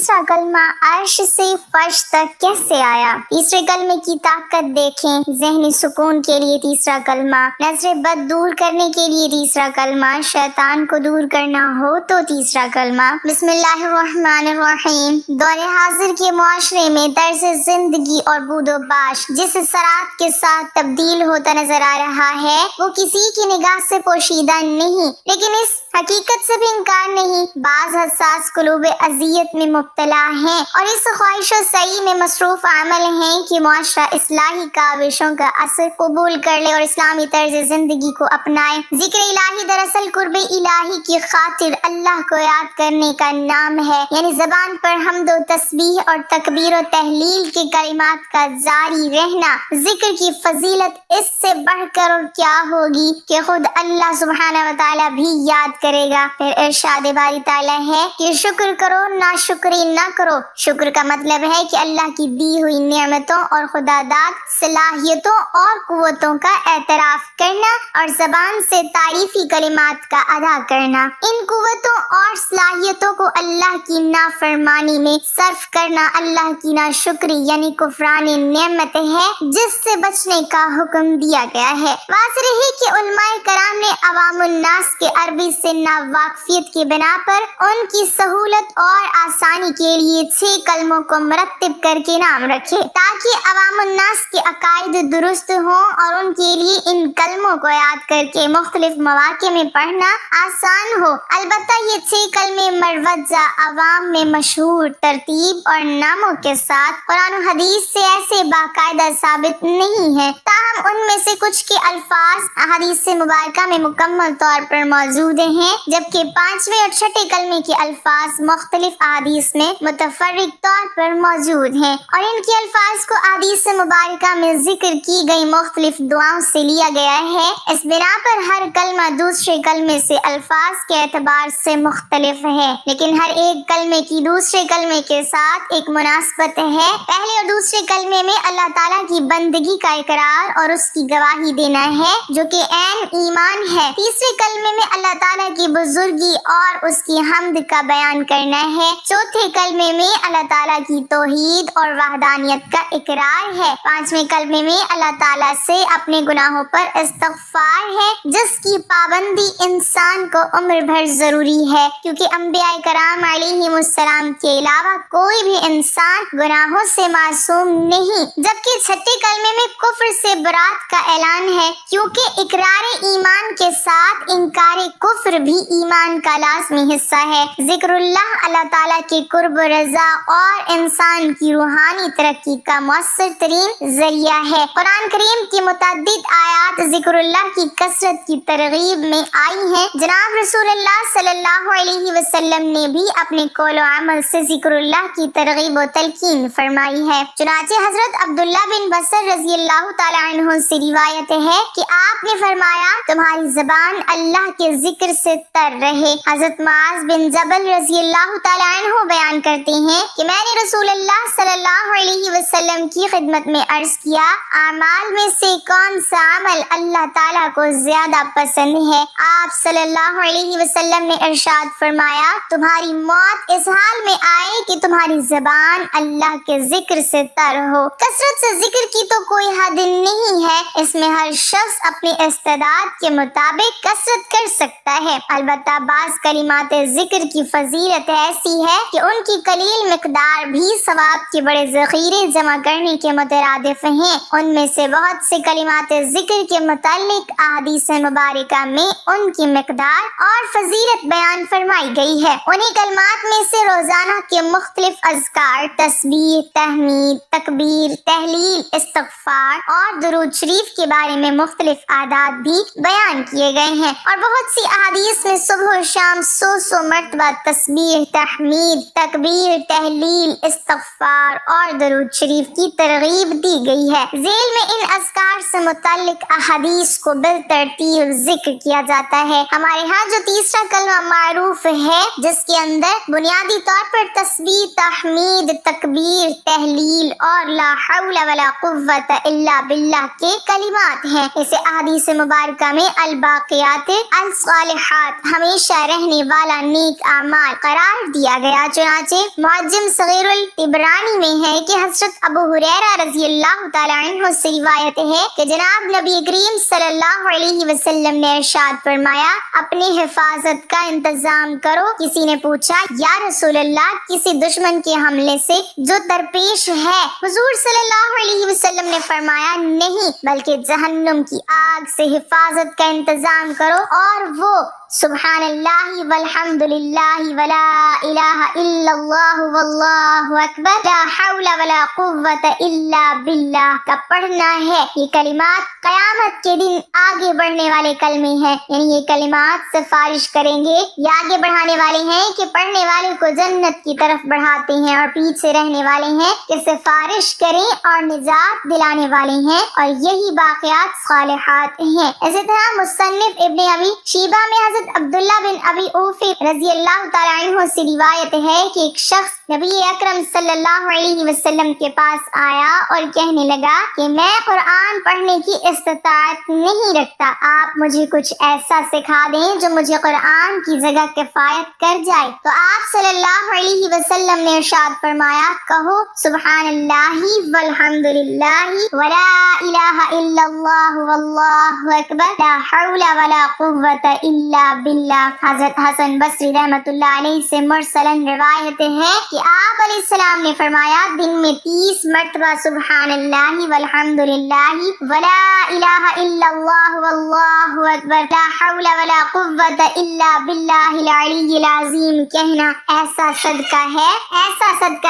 تیسرا کلمہ عرش سے فرش تک کیسے آیا؟ تیسرے کلمے کی طاقت دیکھیں، ذہنی سکون کے لیے تیسرا کلمہ، نظر بد دور کرنے کے لیے تیسرا کلمہ، شیطان کو دور کرنا ہو تو تیسرا کلمہ۔ بسم اللہ الرحمن الرحیم۔ دور حاضر کے معاشرے میں طرز زندگی اور بود و باش جس اثرات کے ساتھ تبدیل ہوتا نظر آ رہا ہے وہ کسی کی نگاہ سے پوشیدہ نہیں، لیکن اس حقیقت سے بھی انکار نہیں، بعض حساس قلوب اذیت میں مبتلا ہیں اور اس خواہش و سعی میں مصروف عمل ہیں کہ معاشرہ اصلاحی کاوشوں کا اثر قبول کر لے اور اسلامی طرز زندگی کو اپنائے۔ ذکر الہی دراصل قرب الہی کی خاطر اللہ کو یاد کرنے کا نام ہے، یعنی زبان پر حمد و تسبیح اور تکبیر و تحلیل کے کلمات کا جاری رہنا۔ ذکر کی فضیلت اس سے بڑھ کر اور کیا ہوگی کہ خود اللہ سبحانہ و تعالی بھی یاد کرے گا۔ پھر ارشاد باری تعالی ہے کہ شکر کرو ناشکری نہ کرو۔ شکر کا مطلب ہے کہ اللہ کی دی ہوئی نعمتوں اور خدا داد صلاحیتوں اور قوتوں کا اعتراف کرنا اور زبان سے تعریفی کلمات کا ادا کرنا۔ ان قوتوں اور صلاحیتوں کو اللہ کی نافرمانی میں صرف کرنا اللہ کی ناشکری یعنی کفران نعمت ہے جس سے بچنے کا حکم دیا گیا ہے۔ واضح ہے کہ علماء کرام نے عوام الناس کے عربی سے ناواقفیت کی بنا پر ان کی سہولت اور آسانی کے لیے 6 کلموں کو مرتب کر کے نام رکھے تاکہ عوام الناس کے عقائد درست ہوں اور ان کے لیے ان کلموں کو یاد کر کے مختلف مواقع میں پڑھنا آسان ہو۔ البتہ یہ 6 کلمے مروجہ عوام میں مشہور ترتیب اور ناموں کے ساتھ قرآن و حدیث سے ایسے باقاعدہ ثابت نہیں ہیں، تاہم ان میں سے کچھ کے الفاظ احادیث مبارکہ میں مکمل طور پر موجود ہیں، جبکہ 5ویں اور 6ٹھے کلمے کے الفاظ مختلف احادیث میں متفرق طور پر موجود ہیں اور ان کے الفاظ کو احادیث مبارکہ میں ذکر کی گئی مختلف دعاؤں سے لیا گیا ہے۔ اس بنا پر ہر کلمہ دوسرے کلمے سے الفاظ کے اعتبار سے مختلف ہے، لیکن ہر ایک کلمے کی دوسرے کلمے کے ساتھ ایک مناسبت ہے۔ پہلے اور دوسرے کلمے میں اللہ تعالیٰ کی بندگی کا اقرار اور اس کی گواہی دینا ہے جو کہ عین ایمان ہے۔ تیسرے کلمے میں اللہ تعالیٰ کی بزرگی اور اس کی حمد کا بیان کرنا ہے۔ چوتھے کلمے میں اللہ تعالیٰ کی توحید اور وحدانیت کا اقرار ہے۔ 5ویں کلمے میں اللہ تعالیٰ سے اپنے گناہوں پر استغفار ہے جس کی پابندی انسان کو عمر بھر ضروری ہے، کیونکہ انبیاء کرام علیہم السلام کے علاوہ کوئی بھی انسان گناہوں سے معصوم نہیں۔ جبکہ 6ٹھے کلمے میں کفر سے برات کا اعلان ہے، کیونکہ اقرار ایمان کے ساتھ انکار کفر بھی ایمان کا لازمی حصہ ہے۔ ذکر اللہ تعالیٰ کے قرب و رضا اور انسان کی روحانی ترقی کا مؤثر ترین ذریعہ ہے۔ قرآن کریم کی متعدد آیات ذکر اللہ کی کثرت کی ترغیب میں آئی ہیں۔ جناب رسول اللہ صلی اللہ علیہ وسلم نے بھی اپنے قول و عمل سے ذکر اللہ کی ترغیب و تلقین فرمائی ہے۔ چنانچہ حضرت عبداللہ بن بصر رضی اللہ تعالیٰ عنہ سے روایت ہے کہ آپ نے فرمایا تمہاری زبان اللہ کے ذکر سے تر رہے۔ حضرت معاذ بن جبل رضی اللہ تعالیٰ عنہ بیان کرتے ہیں کہ میں نے رسول اللہ صلی اللہ علیہ وسلم کی خدمت میں عرض کیا اعمال میں سے کون سا عمل اللہ تعالیٰ کو زیادہ پسند ہے؟ آپ صلی اللہ علیہ وسلم نے ارشاد فرمایا تمہاری موت اس حال میں آئے کہ تمہاری زبان اللہ کے ذکر سے تر ہو۔ کثرت سے ذکر کی تو کوئی حد نہیں ہے، اس میں ہر شخص اپنی استعداد کے مطابق کثرت کر سکتا ہے۔ البتہ بعض کلمات ذکر کی فضیلت ایسی ہے کہ ان کی قلیل مقدار بھی ثواب کے بڑے ذخیرے جمع کرنے کے مترادف ہیں۔ ان میں سے بہت سے کلمات ذکر کے متعلق احادیث مبارکہ میں ان کی مقدار اور فضیلت بیان فرمائی گئی ہے۔ انہی کلمات میں سے روزانہ کے مختلف اذکار، تسبیح، تحمید، تکبیر، تحلیل، استغفار اور درود شریف کے بارے میں مختلف اعداد بھی بیان کیے گئے ہیں اور بہت سی احادیث میں صبح و شام 100 مرتبہ تسبیح، تحمید، تکبیر، تحلیل، استغفار اور درود شریف کی ترغیب دی گئی ہے۔ ذیل میں ان اذکار سے متعلق احادیث کو بالترتیب ذکر کیا جاتا ہے۔ ہمارے ہاں جو تیسرا کلمہ معروف ہے جس کے اندر بنیادی طور پر تسبیح تسبیح، تحمید، تکبیر، تحلیل اور لا حول ولا قوت الا باللہ کے کلمات ہیں۔ اسے احادیث مبارکہ میں الباقیات الصالحات، ہمیشہ رہنے والا نیک اعمال قرار دیا گیا۔ چنانچہ معجم صغیر الطبرانی میں ہے کہ حضرت ابو ہریرہ رضی اللہ تعالی عنہ سے روایت ہے کہ جناب نبی کریم صلی اللہ علیہ وسلم نے ارشاد فرمایا، اپنی حفاظت کا انتظام کرو۔ کسی نے پوچھا، یا رسول اللہ، کسی دشمن کے حملے سے جو درپیش ہے؟ حضور صلی اللہ علیہ وسلم نے فرمایا، نہیں، بلکہ جہنم کی آگ سے حفاظت کا انتظام کرو، اور وہ سبحان اللہ والحمد للہ ولا الہ الا اللہ واللہ اکبر لا حول ولا قوت الا باللہ کا پڑھنا ہے۔ یہ کلمات قیامت کے دن آگے بڑھنے والے کلمے ہیں، یعنی یہ کلمات سفارش کریں گے، یہ آگے بڑھانے والے ہیں کہ پڑھنے والے کو جنت کی طرف بڑھاتے ہیں، اور پیچھے رہنے والے ہیں کہ سفارش کریں اور نجات دلانے والے ہیں، اور یہی باقیات صالحات ہیں۔ اسی طرح مصنف ابن ابی شیبہ میں حضرت عبداللہ بن ابی اوفی رضی اللہ تعالی عنہ سے روایت ہے کہ ایک شخص نبی اکرم صلی اللہ علیہ وسلم کے پاس آیا اور کہنے لگا کہ میں قرآن پڑھنے کی استطاعت نہیں رکھتا، آپ مجھے کچھ ایسا سکھا دیں جو مجھے قرآن کی جگہ کفایت کر جائے۔ تو آپ صلی اللہ علیہ وسلم نے ارشاد فرمایا، کہو سبحان اللہ والحمد للہ ولا الہ الا اللہ واللہ اکبر لا حول ولا قوت الا باللہ۔ حضرت حسن بصری رحمۃ اللہ علیہ سے مرسلن روایت ہے کہ آپ علیہ السلام نے فرمایا، دن میں 30 مرتبہ سبحان اللہ والحمد للہ ولا الہ الا اللہ واللہ اکبر لا حول ولا قوت الا باللہ العلی العظیم کہنا ایسا صدقہ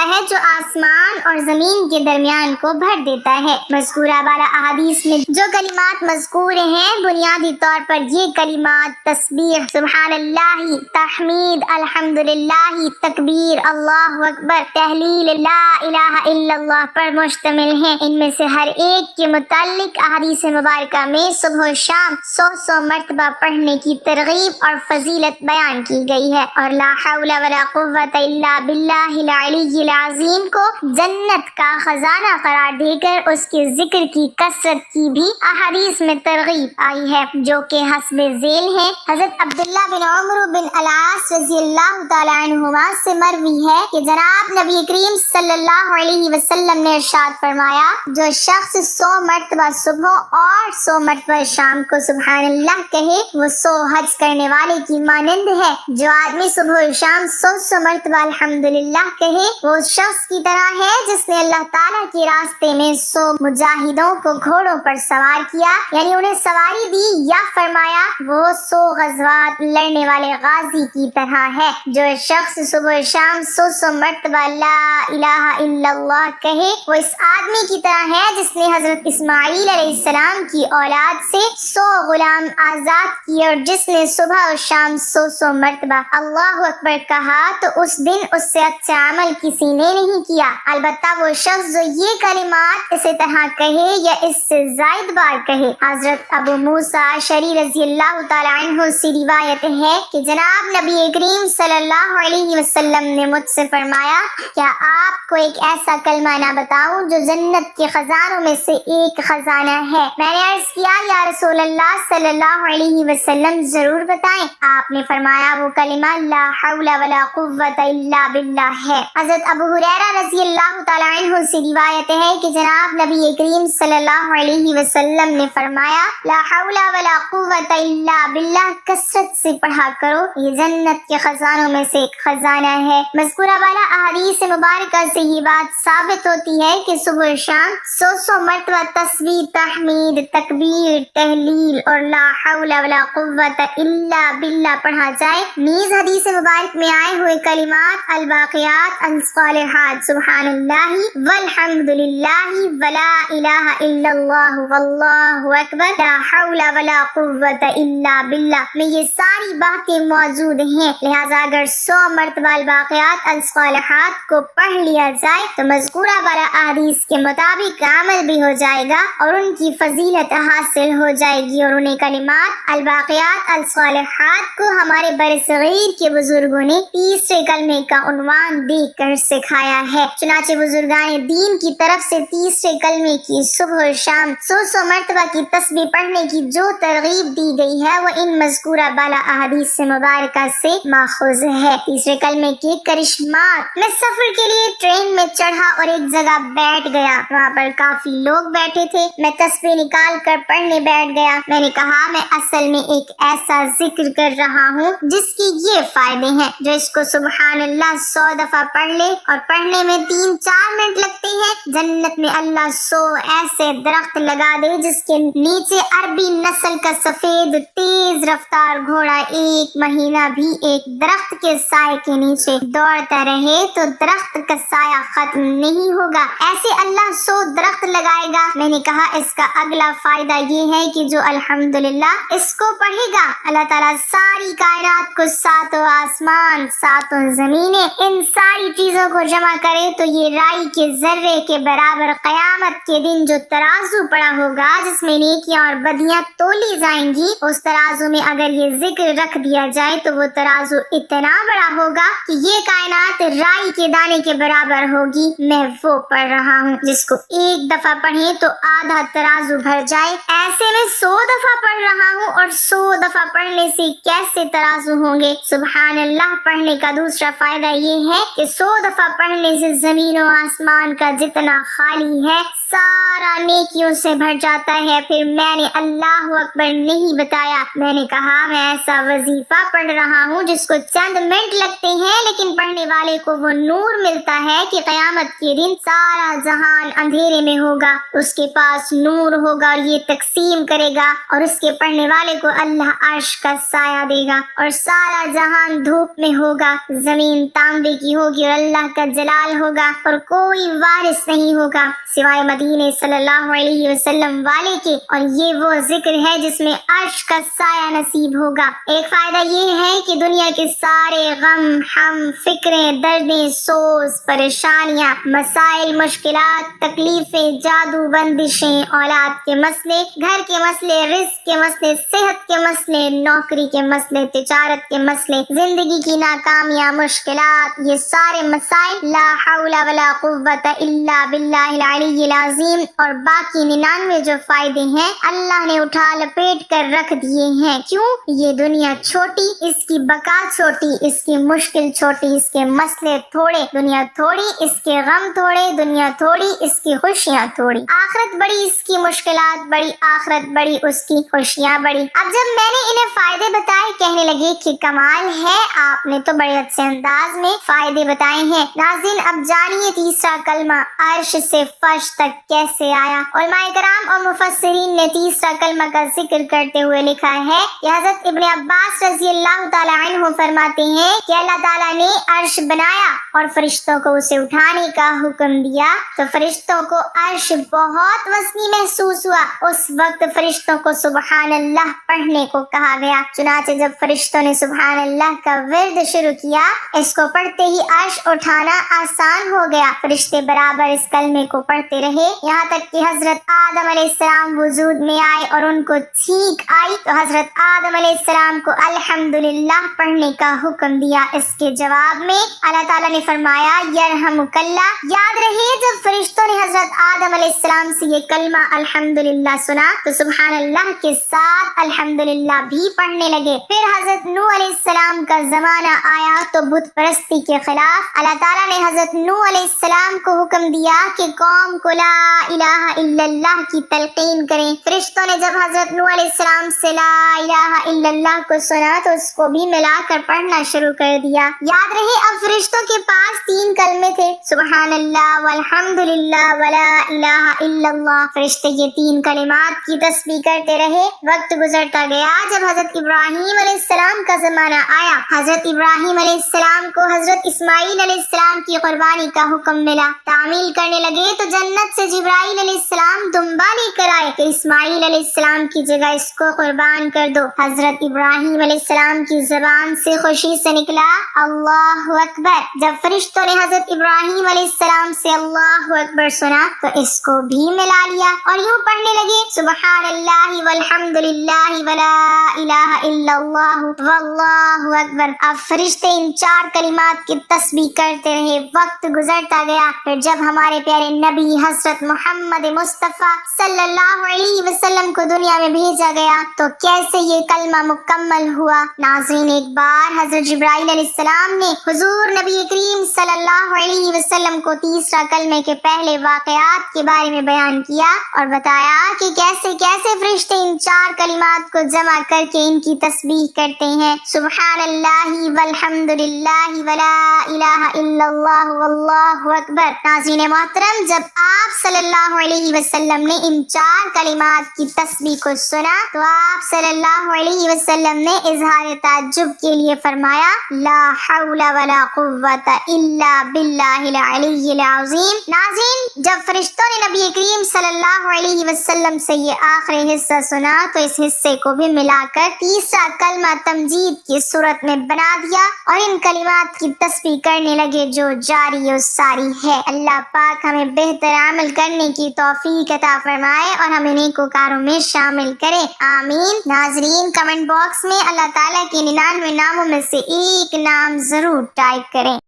ہے جو آسمان اور زمین کے درمیان کو بھر دیتا ہے۔ مذکورہ بالا احادیث میں جو کلمات مذکور ہیں، بنیادی طور پر یہ کلمات تسبیح، سبحان اللہ، تحمید، الحمدللہ، تکبیر، اللہ اکبر، تحلیل، لا الہ الا اللہ پر مشتمل ہیں۔ ان میں سے ہر ایک کے متعلق احادیث مبارکہ میں صبح و شام 100 مرتبہ پڑھنے کی ترغیب اور فضیلت بیان کی گئی ہے، اور لا حول ولا قوت الا باللہ العلی العظیم کو جنت کا خزانہ قرار دے کر اس کے ذکر کی کثرت کی بھی احادیث میں ترغیب آئی ہے، جو کہ حسب ذیل ہے۔ حضرت عبداللہ بن عمرو بن العاص رضی اللہ تعالی عنہما سے مروی ہے کہ جناب نبی کریم صلی اللہ علیہ وسلم نے ارشاد فرمایا، جو شخص 100 مرتبہ صبح اور 100 مرتبہ شام کو سبحان اللہ کہے، وہ 100 حج کرنے والے کی مانند ہے۔ جو آدمی صبح و شام 100 مرتبہ الحمدللہ کہے، وہ اس شخص کی طرح ہے جس نے اللہ تعالیٰ کے راستے میں 100 مجاہدوں کو گھوڑوں پر سوار کیا، یعنی انہیں سواری دی، یا فرمایا وہ 100 غزوات لڑنے والے غازی کی طرح ہے۔ جو شخص صبح و شام 100 مرتبہ لا الہ الا اللہ کہے، وہ اس آدمی کی طرح ہے جس نے حضرت اسماعیل علیہ السلام کی اولاد سے 100 غلام آزاد کیے، اور جس نے صبح و شام 100 مرتبہ اللہ اکبر کہا تو اس دن اس سے اچھا عمل کسی نے نہیں کیا۔ البتہ وہ شخص جو یہ کلمات اسی طرح کہے یا اس سے زائد بار کہے۔ حضرت ابو موسیٰ اشعری رضی اللہ تعالی عنہ سے روایت ہے کہ جناب نبی کریم صلی اللہ علیہ وسلم نے مجھ سے فرمایا، کیا آپ کو ایک ایسا کلمہ نہ بتاؤں جو جنت کے خزانوں میں سے ایک خزانہ ہے؟ میں نے عرض کیا، یا رسول اللہ صلی اللہ علیہ وسلم ضرور بتائیں۔ آپ نے فرمایا، وہ کلمہ لا حول ولا قوت الا باللہ ہے۔ حضرت ابو ہریرہ رضی اللہ تعالی عنہ سے روایت ہے کہ جناب نبی کریم صلی اللہ علیہ وسلم نے فرمایا، لا حول ولا قوت الا باللہ کثرت سے پڑھا کرو، یہ جنت کے خزانوں میں سے ایک خزانہ ہے۔ مذکورہ والا احادیث مبارکہ سے یہ بات ثابت ہوتی ہے کہ صبح و شام 100 مرتبہ تسبیح، تحمید، تکبیر، تحلیل اور لا حول ولا قوت الا باللہ پڑھا جائے۔ نیز حدیث مبارک میں آئے ہوئے کلمات الباقیات الصالحات، سبحان اللہ والحمد للہ ولا الہ الا اللہ واللہ اکبر لا حول ولا قوت الا باللہ میں یہ ساری باتیں موجود ہیں۔ لہٰذا اگر 100 مرتبہ الباقیات الصالحات کو پڑھ لیا جائے تو مذکورہ والا احادیث کے مطابق عمل بھی ہو جائے گا اور ان کی فضیلت حاصل ہو جائے گی۔ اور انہیں کلمات الباقیات الصالحات کو ہمارے برصغیر کے بزرگوں نے تیسرے کلمے کا عنوان دے کر سکھایا ہے۔ چنانچہ بزرگان دین کی طرف سے تیسرے کلمے کی صبح و شام 100 مرتبہ کی تسبیح پڑھنے کی جو ترغیب دی گئی ہے وہ ان مذکورہ بالا احادیث سے مبارکہ سے ماخوذ ہے۔ تیسرے کلمے کے کرشمات: میں سفر کے لیے ٹرین میں چڑھا اور ایک جگہ بیٹھ گیا، وہاں پر کافی لوگ بیٹھے تھے، میں تسبیح نکال کر پڑھنے بیٹھ گیا۔ میں نے کہا میں اصل میں ایک ایسا ذکر کر رہا ہوں جس کی یہ فائدے ہیں، جو اس کو سبحان اللہ 100 دفعہ پڑھ لے اور پڑھنے میں 3-4 منٹ لگتے ہیں، جنت میں اللہ 100 ایسے درخت لگا دے جس کے نیچے عربی نسل کا سفید تیز رفتار گھوڑا 1 مہینہ بھی ایک درخت کے سائے کے نیچے دوڑتا رہے تو درخت کا سایہ ختم نہیں ہوگا، ایسے اللہ 100 درخت لگائے گا۔ میں نے کہا اس کا اگلا فائدہ یہ ہے کہ جو الحمدللہ اس کو پڑھے گا، اللہ تعالیٰ ساری کائنات کو 7 آسمان 7 زمینیں ان ساری چیزوں کو جمع کرے تو یہ رائی کے ذرے کے برابر قیامت کے دن جو ترازو پڑا ہوگا جس میں نیکیاں اور بدیاں تولی جائیں گی، اس ترازو میں اگر یہ ذکر رکھ دیا جائے تو وہ ترازو اتنا بڑا ہوگا کہ یہ کائنات رائی کے دانے کے برابر ہوگی۔ میں وہ پڑھ رہا ہوں جس کو ایک دفعہ پڑھیں تو آدھا ترازو بھر جائے، ایسے میں 100 دفعہ پڑھ رہا ہوں، اور 100 دفعہ پڑھنے سے کیسے ترازو ہوں گے۔ سبحان اللہ پڑھنے کا دوسرا فائدہ یہ ہے کہ 100 دفعہ پڑھنے سے زمین و آسمان کا جتنا خالی ہے سارا نیکیوں سے بھر جاتا ہے۔ پھر میں نے اللہ اکبر نہیں بتایا، میں نے کہا میں ایسا وظیفہ پڑھ رہا ہوں جس کو چند منٹ لگتے ہیں لیکن پڑھنے والے کو وہ نور ملتا ہے کہ قیامت کے دن سارا جہان اندھیرے میں ہوگا، اس کے پاس نور ہوگا اور یہ تقسیم کرے گا، اور اس کے پڑھنے والے کو اللہ عرش کا سایہ دے گا، اور سارا جہان دھوپ میں ہوگا، زمین تانبے کی ہوگی اور اللہ کا جلال ہوگا، اور کوئی وارث نہیں ہوگا سوائے مدینے صلی اللہ علیہ وسلم والے کے، اور یہ وہ ذکر ہے جس میں عرش کا سایہ نصیب ہوگا۔ ایک فائدہ یہ ہے کہ دنیا کے سارے غم، ہم، فکریں، دردیں، سوز، پریشانیاں، مسائل، مشکلات، تکلیفیں، جادو، بندشیں، اولاد کے مسئلے، گھر کے مسئلے، رزق کے مسئلے، صحت کے مسئلے، نوکری کے مسئلے، تجارت کے مسئلے، زندگی کی ناکامیاں، مشکلات، یہ سارے مسائل لا حول ولا قوت الا باللہ العلی العظیم اور باقی 99 جو فائدے ہیں اللہ نے اٹھا لپیٹ کر رکھ دیے ہیں۔ کیوں؟ یہ دنیا چھوٹی، اس کی بقا چھوٹی، اس کی مشکل چھوٹی، اس کے مسئلے تھوڑے، دنیا تھوڑی، اس کے غم تھوڑے، دنیا تھوڑی، اس کی خوشیاں تھوڑی، آخرت بڑی، اس کی مشکلات بڑی، آخرت بڑی، اس کی خوشیاں بڑی۔ اب جب میں نے انہیں فائدے بتائے کہنے لگے کہ کمال ہے، آپ نے تو بڑے اچھے انداز میں فائدے بتائے ہیں۔ ناظرین اب جانیے تیسرا کلمہ عرش سے فرش تک کیسے آیا۔ علماء کرام اور مفسرین نے تیسرا کلمہ کا ذکر کرتے ہوئے لکھا ہے کہ حضرت ابن عباس رضی اللہ تعالی عنہ فرماتے ہیں کہ اللہ تعالیٰ نے عرش بنایا اور فرشتوں کو اسے اٹھانے کا حکم دیا تو فرشتوں کو عرش بہت وسیع محسوس ہوا۔ اس وقت فرشتوں کو سبحان اللہ پڑھنے کو کہا گیا، چنانچہ جب فرشتوں نے سبحان اللہ کا ورد شروع کیا، اس کو پڑھتے ہی عرش اٹھانا آسان ہو گیا۔ فرشتے برابر اس کلمے کو پڑھتے رہے یہاں تک کہ حضرت آدم علیہ السلام وجود میں آئے اور ان کو چھینک آئی تو حضرت آدم علیہ السلام کو الحمدللہ پڑھنے کا حکم دیا۔ اس کے جواب میں اللہ تعالیٰ نے فرمایا یرحمک اللہ۔ یاد رہے جب فرشتوں نے حضرت آدم علیہ السلام سے یہ کلمہ الحمدللہ سنا تو سبحان اللہ کے ساتھ الحمدللہ بھی پڑھنے لگے۔ پھر حضرت نوح علیہ السلام کا زمانہ آیا تو بت پرستی کے خلاف اللہ تعالیٰ نے حضرت نوح علیہ السلام کو حکم دیا کہ قوم کو لا الہ الا اللہ کی تلقین کریں۔ فرشتوں نے جب حضرت نوح علیہ السلام سے لا الہ الا اللہ کو سنا تو اس کو بھی ملا کر پڑھنا شروع کر دیا۔ یاد رہے اب فرشتوں کے پاس 3 کلمے تھے، سبحان اللہ والحمدللہ ولا الہ الا اللہ۔ فرشتے یہ 3 کلمات کی تسبیح کرتے رہے۔ وقت گزرتا گیا، جب حضرت ابراہیم علیہ السلام کا زمانہ آیا، حضرت ابراہیم علیہ السلام کو حضرت اسماعیل علیہ السلام کی قربانی کا حکم ملا۔ تعمیل کرنے لگے تو جنت سے جبرائیل علیہ السلام دمبا لے کر آئے کہ اسماعیل علیہ السلام کی جگہ اس کو قربان کر دو۔ حضرت ابراہیم علیہ السلام کی زبان سے خوشی سے نکلا اللہ اکبر۔ جب فرشتوں نے حضرت ابراہیم علیہ السلام سے اللہ اکبر سنا تو اس کو بھی ملا لیا اور یوں پڑھنے لگے سبحان اللہ والحمد للہ ولا الہ الا اللہ واللہ اکبر۔ اب فرشتے ان 4 کلمات کی تسبیح کرتے رہے، وقت گزرتا گیا۔ پھر جب ہمارے پیارے نبی حضرت محمد مصطفیٰ صلی اللہ علیہ وسلم کو دنیا میں بھیجا گیا تو کیسے یہ کلمہ مکمل ہوا۔ ناظرین، ایک بار حضرت جبرائیل علیہ السلام نے حضور نبی کریم صلی اللہ علیہ وسلم کو تیسرا کلمے کے پہلے واقعات کے بارے میں بیان کیا اور بتایا کہ کیسے کیسے فرشتے ان 4 کلمات کو جمع کر کے ان کی تسبیح کرتے ہیں سبحان اللہ والحمد للہ ولا الہ الا اللہ واللہ اکبر۔ ناظرین محترم، جب آپ صلی اللہ علیہ وسلم نے ان 4 کلمات کی تسبیح کو سنا تو آپ صلی اللہ علیہ وسلم نے اظہار تعجب کے لیے فرمایا لا حول ولا قوت الا باللہ العلی العظیم۔ ناظرین، جب فرشتوں نے نبی کریم صلی اللہ علیہ وسلم سے یہ آخری حصہ سنا تو اس حصے کو بھی ملا کر تیسرا کلمہ تمجید کی صورت میں بنا دیا اور ان کلمات کی تسبیح کرنے لگے جو جاری و ساری ہے۔ اللہ پاک ہمیں بہتر عمل کرنے کی توفیق عطا فرمائے اور ہمیں نیکوکاروں میں شامل کرے، آمین۔ ناظرین، کمنٹ باکس میں اللہ تعالیٰ کے 99 ناموں میں سے ایک نام ضرور ٹائپ کریں۔